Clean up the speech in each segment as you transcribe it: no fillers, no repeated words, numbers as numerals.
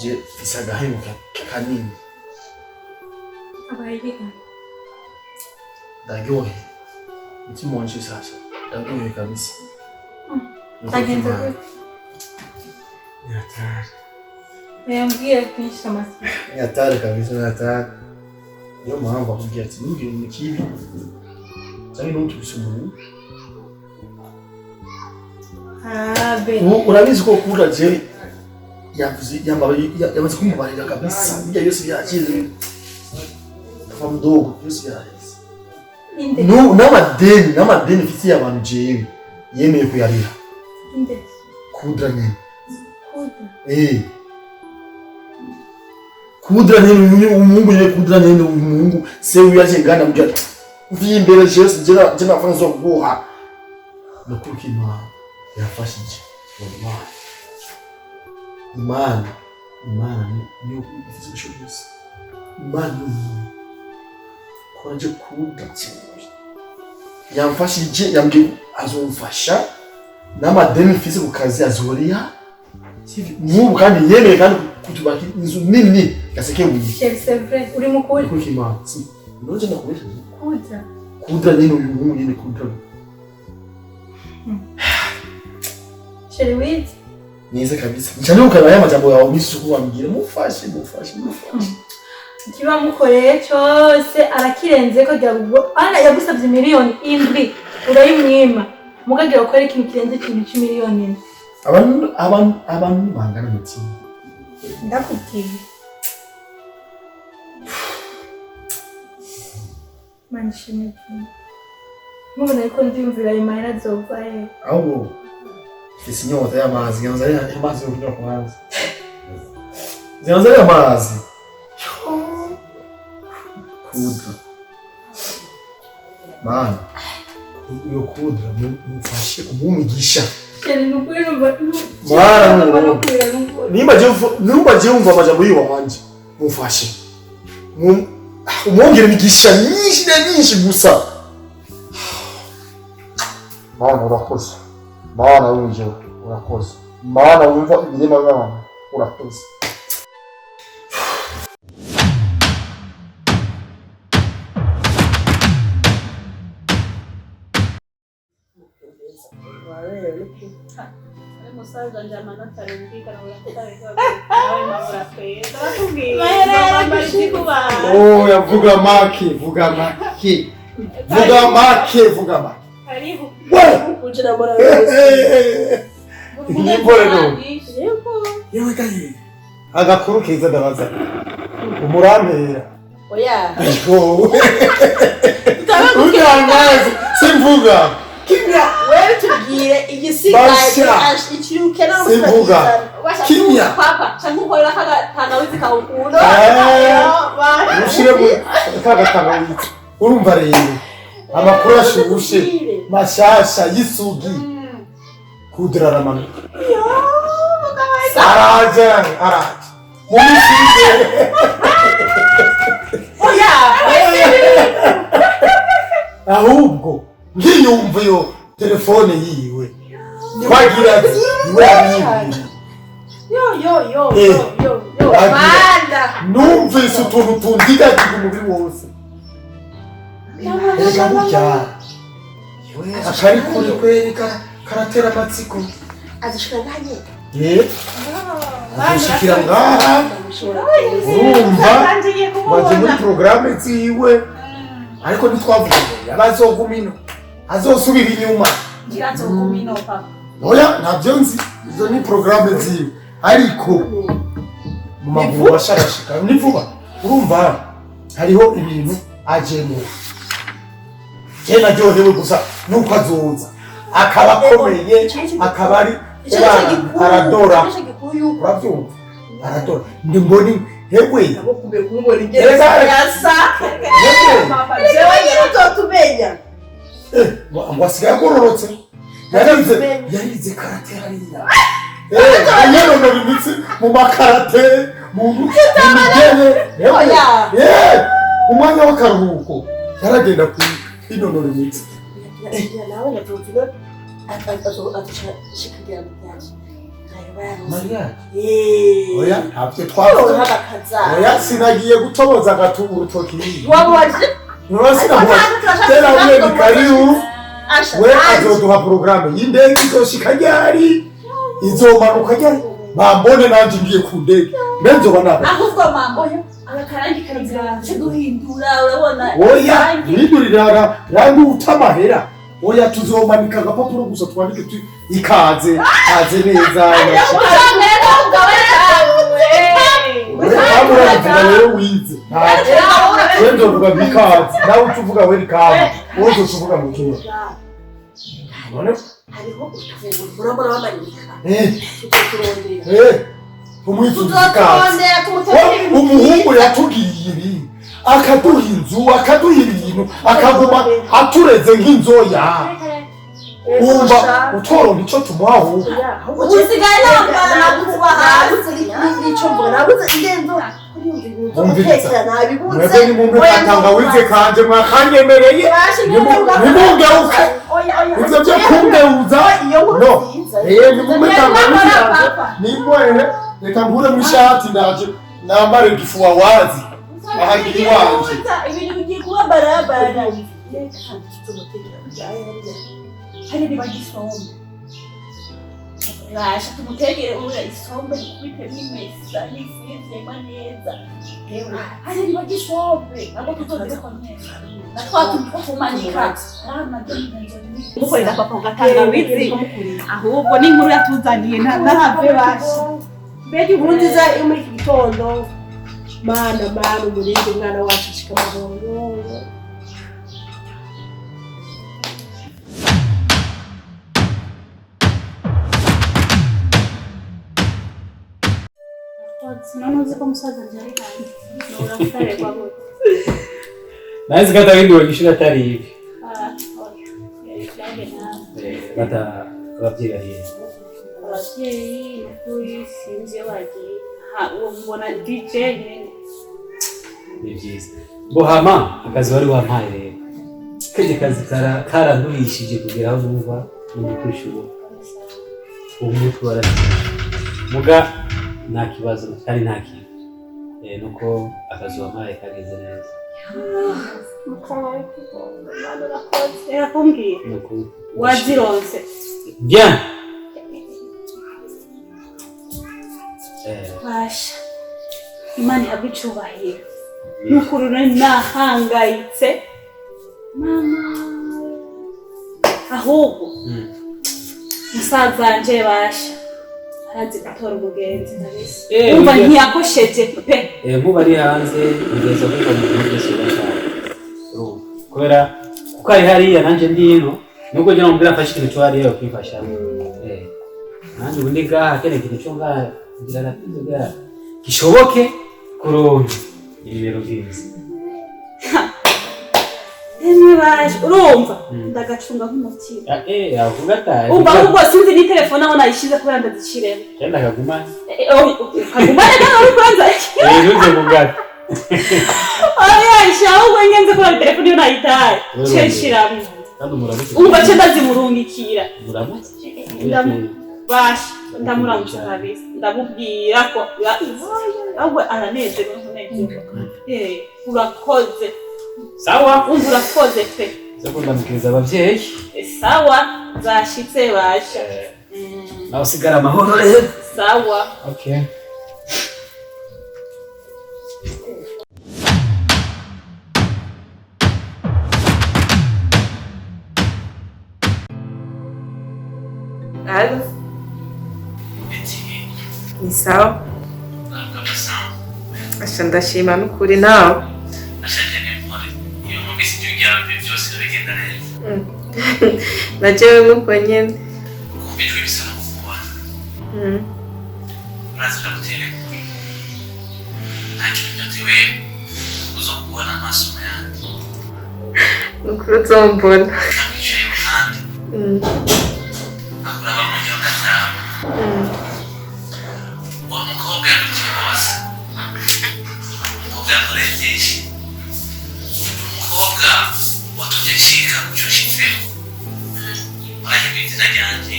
je isagahemuka kanini. Abaye Daryohe. Mutima wanje sasa. Daryohe kabisa. Tagenze gute? Yatari. Yambwiye kwisha amasi. Yatari kabisa yatari. Niyo mpamvu akubwira ati nubwire mu kibi. Cyangwa n'utubise umuntu. Be. Urabizi ko kura je yavuze yamaze kumubarira kabisa. Bijya yose yakize. Kwa mdogo yose yaheze. No n'amadeni mfite y'abantu jewe yemeye kuyarira. Inde. Kudra nyene. Kudra. Kudra nyene umungu nyene kudra nyene umungu se uyaje ngana mbya. Mvi imbere Yesu je nafanya zo guha. Nakuki ma yafashije. Imana ni ukuzishoboza. Imana kwaje kudra cyane. Yamfashije yambye azomfasha n'amadeni mfise ku kazi azoriya. N'ubu kandi yemeye kandi kutubaki inzu nini gaseke buyi. C'est vrai, uri mukuri. Kuki ma si. Noje nakoresha Kudra. Kudra nyine uyu mungu nyine kudra. Sheriwiti. Nize kabisa. Nchane ukabaya majambo yawe misuku wambwira mufashe. Kiba mukoreye cyose arakirenze ko ana yagusabye miliyoni 7 urayimwima mugagira ukora ikintu kirenze ikintu cy'imiliyoni 7. Abantu bangana mutima. Ndakubwiye. Manishime. Mubona yuko ndimvira imana zovaye. Ahubwo isi nyota y'amazi yanza y'amazi yo kunywa kubanza. Yanza y'amazi. Kudra. Mana. Iyo kudra mufashe umugisha. Nimba je umva amajambo yiwa wanje mufashe. Umwongere imigisha nyinshi gusa. Mana urakoze. Mana wuje urakoze. Mana wumva ibirema bwana urakoze. Musaza njamana tarumvika na urakutariza nawe mabura pesa bakubwira Oh yavuga make karibu ujira bora wese Nipore no yewe kaye agakuru keza ndabaza umurambera oya ariko utangaza simvuga kimya wewe tubwire igisigaye icyuke na simvuga kimya papa cyangwa ukorera tangawizi kawukundo ushire mu kagatanga urumva rero amakuru ashubushe mashasha yisugi kudra ramana araje mumisize oya ahubwo ngiyumva yo telefone yiwe kwagira iwe ari yo manda numvise utuntu tundiga umubiri wose ega burya akari kuri kwereka karatera amatsiko azishika nganye azishikira ngaha urumva waje muri programme ziwe ariko ntitwavuga abazogumino azosubira inyuma kirazogumino papa oya ntabyo nzi izo ni programme ziwe ariko mu maguru ashakashika ni vuba urumva hariho ibintu ajemo kena ryohewe gusa nuko azoza akaba akomeye akaba ari aradora urabyumva aradora ndi mboni hewe nabokumbe kumbona ingereza yasa papa jewe yirototubenya ngwasigaye agororotse yarize karate hariya yanono imitsi mu makarate mu migere umwanya w'akaruhuko yaragenda kwinonora imitsi nawe navuga atashikira mutyaje Mariage. Oya, ntabyo twavuga. Oya, sinagiye gutoboza agatubu urutoki. Wabaje? Tera wewe ni karibu. We azoduha programme y'indege izoshika ryari? Izomanuka ryari? Bambone nanje ngiye ku ndege. Benzoba naba. Ahubwo mamboya agakarangi kariza guhindura urabona. Oya, hindurira rangi utamahera. Oya tuzomanika agapapuro gusa twandike ikaze neza. Wewe wize. Wendo vuga bikaze. Nawe utuvuga we bikaze. Wowe utuvuga mu kinyo. None hariho utufunguro urabona bamanika. Umwifuza ikaze. Umuhungu yatugiriye ibi. Akaduha inzu, akaduha ibintu, akaguma atureze nk'inzoya. Umva utoronka ico tumuhaho. Usigaye nambara nakubaha. Nico mbona nabuze ingendo. Umviriza nabibuze. Ni mumbe katanga wize kanje mwakanyemereye. Nimungeuke. Ivyo byo kungeuza. No. Ni mumbe katanga wize. Nimwe reka mbure mwishati ndaje nambare gifuwa wazi. Ahagi wanje. Ibintu bigiye kuba barabara. Hari bagisombe. Rasha tumutegere ura isombe kwite bimesa n'ifivye maneza. Hari bagisombe. Abo tutondeka kwa neza. Natwatu tukumanika. Mukorera papa ugatanga wizi. Ahubwo ni inkuru yatuzaniye ntahave bashi. Mbega inkuru nziza yo muri iki gitondo. Mana umurinde umwana wacu ashika mabongo. Sinano uzi ko musaza njari kandi. Nora kutare kwa gute. Nazi kata windu wagishira tari hivi. Kata wabyira hivi. Abavyeyi kuri sinzi bagiye. Uwo mbona DJ nyene. Ni byiza. Bohama akazi wari wampaye rero. Keje kazi karandurishije kugera aho numva mu kwishura. Umutwe warasi. Muga nta kibazo kandi nta kintu. Nuko akazi wampaye kageze neza. Yakumbwiye. Wazironse. Bien. Basha. Imana yabicyubahira. Nukuru nahangayitse. Mama. Ahubwo. Musaza nje basha. Arazi gutora ubugenzi ndabise. Umva ntiyakosheje pe. Nkuba ari hanze ngeze kuko mu gihe cy'ubashaka. Kubera kuko ari hariya nanje ndi hino nuko njya mumbira afashe ikintu cyo hariya kwifasha. Nanje ubundi gaha kene kintu cyo ngaha ngira natinze kishoboke kuronka ibintu byiza. Baje urumva ndagacunga nk'umutima. Avuga ata. Umva ahubwo sinzi ni telefone aho nayishize kubera ndazishiremo. Kenda kaguma. Kagumana kana uri kwanza. Nuje mugati. Aisha ahubwo ngenze kubera telefone yo nayitaye. Ceshiramo. Kandi murabuze. Umva cyo ndazimurungikira. Murabuze. Basha ndamuramutsa kabisa. Ndamubwira ko ahubwo aranezerwa n'umunezero. Urakoze. Sawa. Urakoze pe. Sekunda mukiriza abavyeyi. Sawa zashitse basha. Nawe sigara amahoro rero. Sawa. Okay. Alô? Ni sawa? Asha ndashima n'ukuri nawe. Najewe nk'uko nyene. Kubijwe bisa no kubona. Uraza ndagutera kuri. Ntakinyotewe uzokubona amaso yanjye. Nukuri uzombona. Nakwicaye iruhande. Akuraba mu gihe ugataha. Uwo mukobwa yarukiye bose. Umukobwa yakoreye byinshi. Umukobwa watumye acika ku cyo shitseho. Urahimba izina ryanjye,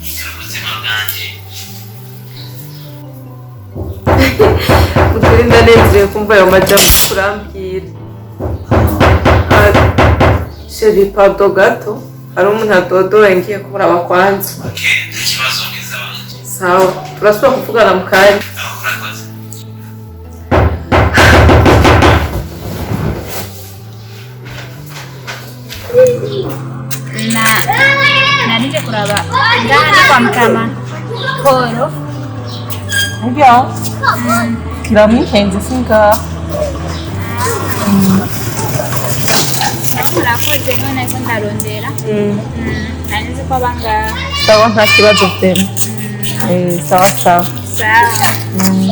yitira ubuzima bwanjye, ukuri ndanezerewe kumva ayo majambo kurambwira. Sheri pado gato hari umuntu adodoye ngiye kuraba kwanza. Okay, ikibazo mwiza wanje. Sawa, turasubira kuvugana mu kanya. Urakoze. Nije kuraba ngaha kwa mutama koro Nibyo kiramwihenze singa murakoze niwe nahise ndarondera nanize ko abangaha sawa nta kibazo pe sawa sawa sawa